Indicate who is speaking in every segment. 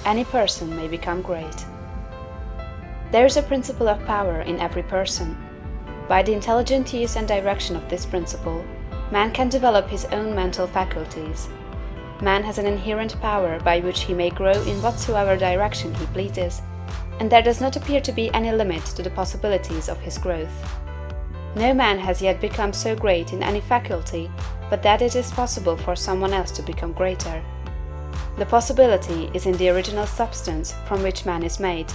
Speaker 1: any person may become great. There is a principle of power in every person. By the intelligent use and direction of this principle, man can develop his own mental faculties. Man has an inherent power by which he may grow in whatsoever direction he pleases, and there does not appear to be any limit to the possibilities of his growth. No man has yet become so great in any faculty but that it is possible for someone else to become greater. The possibility is in the original substance from which man is made.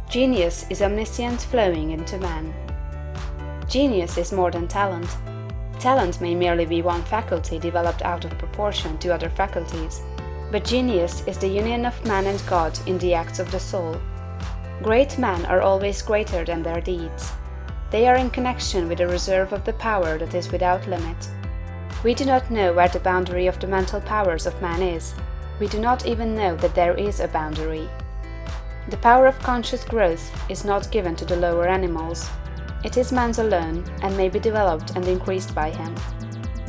Speaker 1: Genius is omniscience flowing into man. Genius is more than talent. Talent may merely be one faculty developed out of proportion to other faculties, but genius is the union of man and God in the acts of the soul. Great men are always greater than their deeds. They are in connection with a reserve of the power that is without limit. We do not know where the boundary of the mental powers of man is. We do not even know that there is a boundary. The power of conscious growth is not given to the lower animals. It is man's alone, and may be developed and increased by him.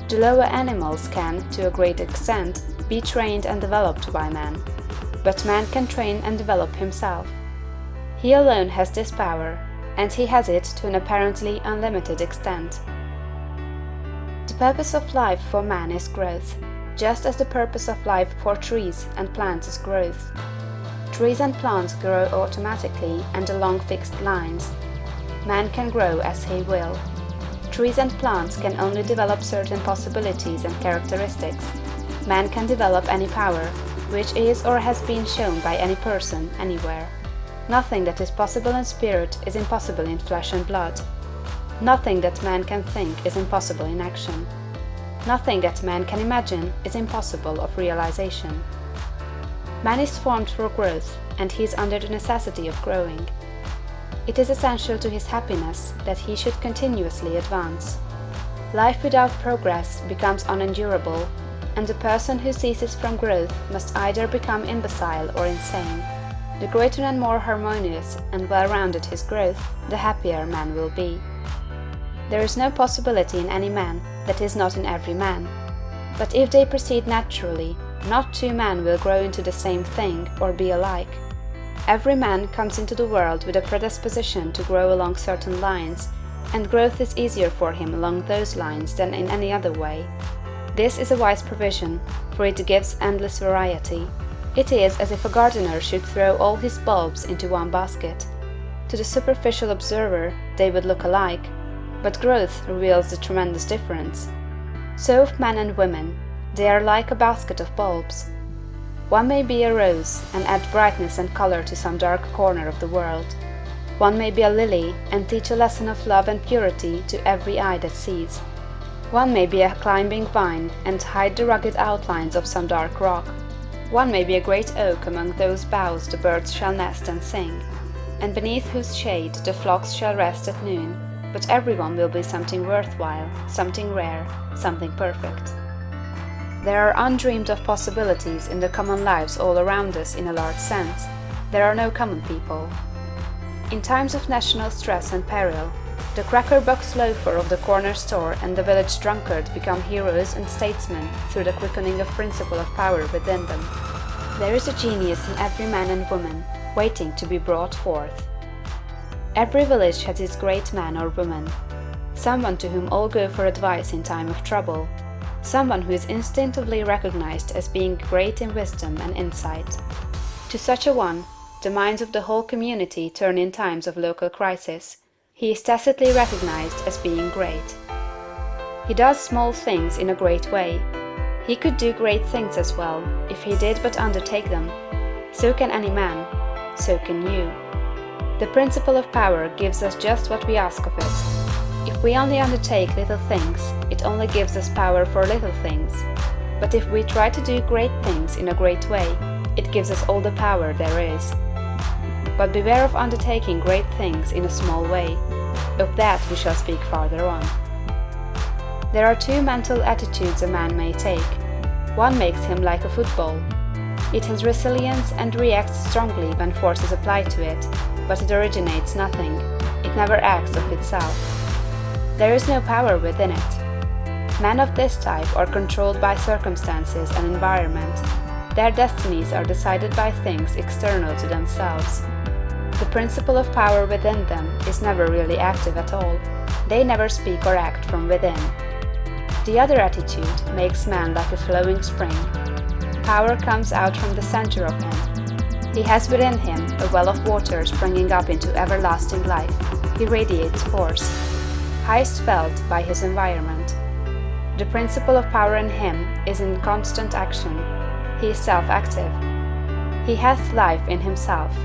Speaker 1: The lower animals can, to a great extent, be trained and developed by man. But man can train and develop himself. He alone has this power, and he has it to an apparently unlimited extent. The purpose of life for man is growth, just as the purpose of life for trees and plants is growth. Trees and plants grow automatically and along fixed lines. Man can grow as he will. Trees and plants can only develop certain possibilities and characteristics. Man can develop any power, which is or has been shown by any person, anywhere. Nothing that is possible in spirit is impossible in flesh and blood. Nothing that man can think is impossible in action. Nothing that man can imagine is impossible of realization. Man is formed for growth, and he is under the necessity of growing. It is essential to his happiness that he should continuously advance. Life without progress becomes unendurable, and the person who ceases from growth must either become imbecile or insane. The greater and more harmonious and well-rounded his growth, the happier man will be. There is no possibility in any man that is not in every man. But if they proceed naturally, not two men will grow into the same thing or be alike. Every man comes into the world with a predisposition to grow along certain lines, and growth is easier for him along those lines than in any other way. This is a wise provision, for it gives endless variety. It is as if a gardener should throw all his bulbs into one basket. To the superficial observer they would look alike, but growth reveals the tremendous difference. So of men and women, they are like a basket of bulbs. One may be a rose and add brightness and color to some dark corner of the world. One may be a lily and teach a lesson of love and purity to every eye that sees. One may be a climbing vine and hide the rugged outlines of some dark rock. One may be a great oak among whose boughs the birds shall nest and sing, and beneath whose shade the flocks shall rest at noon, but everyone will be something worthwhile, something rare, something perfect. There are undreamed of possibilities in the common lives all around us in a large sense. There are no common people. In times of national stress and peril, the cracker-box loafer of the corner store and the village drunkard become heroes and statesmen through the quickening of principle of power within them. There is a genius in every man and woman, waiting to be brought forth. Every village has its great man or woman, someone to whom all go for advice in time of trouble, someone who is instinctively recognized as being great in wisdom and insight. To such a one, the minds of the whole community turn in times of local crisis. He is tacitly recognized as being great. He does small things in a great way. He could do great things as well, if he did but undertake them. So can any man, so can you. The principle of power gives us just what we ask of it. If we only undertake little things, it only gives us power for little things. But if we try to do great things in a great way, it gives us all the power there is. But beware of undertaking great things in a small way. Of that we shall speak farther on. There are two mental attitudes a man may take. One makes him like a football. It has resilience and reacts strongly when force is applied to it, but it originates nothing. It never acts of itself. There is no power within it. Men of this type are controlled by circumstances and environment. Their destinies are decided by things external to themselves. The principle of power within them is never really active at all. They never speak or act from within. The other attitude makes man like a flowing spring. Power comes out from the center of him. He has within him a well of water springing up into everlasting life. He radiates force, highest felt by his environment. The principle of power in him is in constant action. He is self-active. He hath life in himself.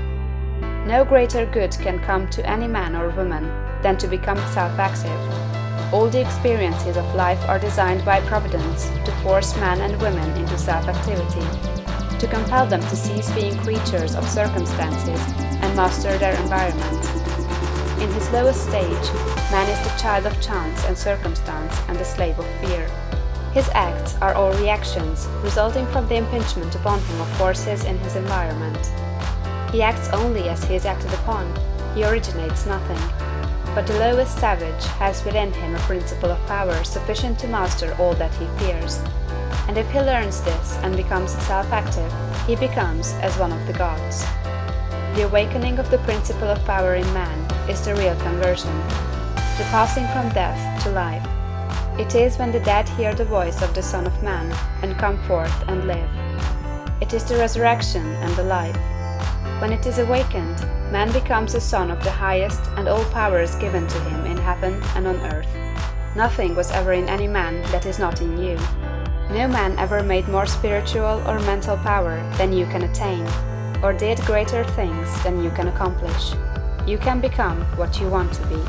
Speaker 1: No greater good can come to any man or woman than to become self-active. All the experiences of life are designed by Providence to force men and women into self-activity, to compel them to cease being creatures of circumstances and master their environment. In his lowest stage, man is the child of chance and circumstance and the slave of fear. His acts are all reactions resulting from the impingement upon him of forces in his environment. He acts only as he is acted upon, he originates nothing. But the lowest savage has within him a principle of power sufficient to master all that he fears. And if he learns this and becomes self-active, he becomes as one of the gods. The awakening of the principle of power in man is the real conversion, the passing from death to life. It is when the dead hear the voice of the Son of Man and come forth and live. It is the resurrection and the life. When it is awakened, man becomes a son of the highest, and all power is given to him in heaven and on earth. Nothing was ever in any man that is not in you. No man ever made more spiritual or mental power than you can attain, or did greater things than you can accomplish. You can become what you want to be.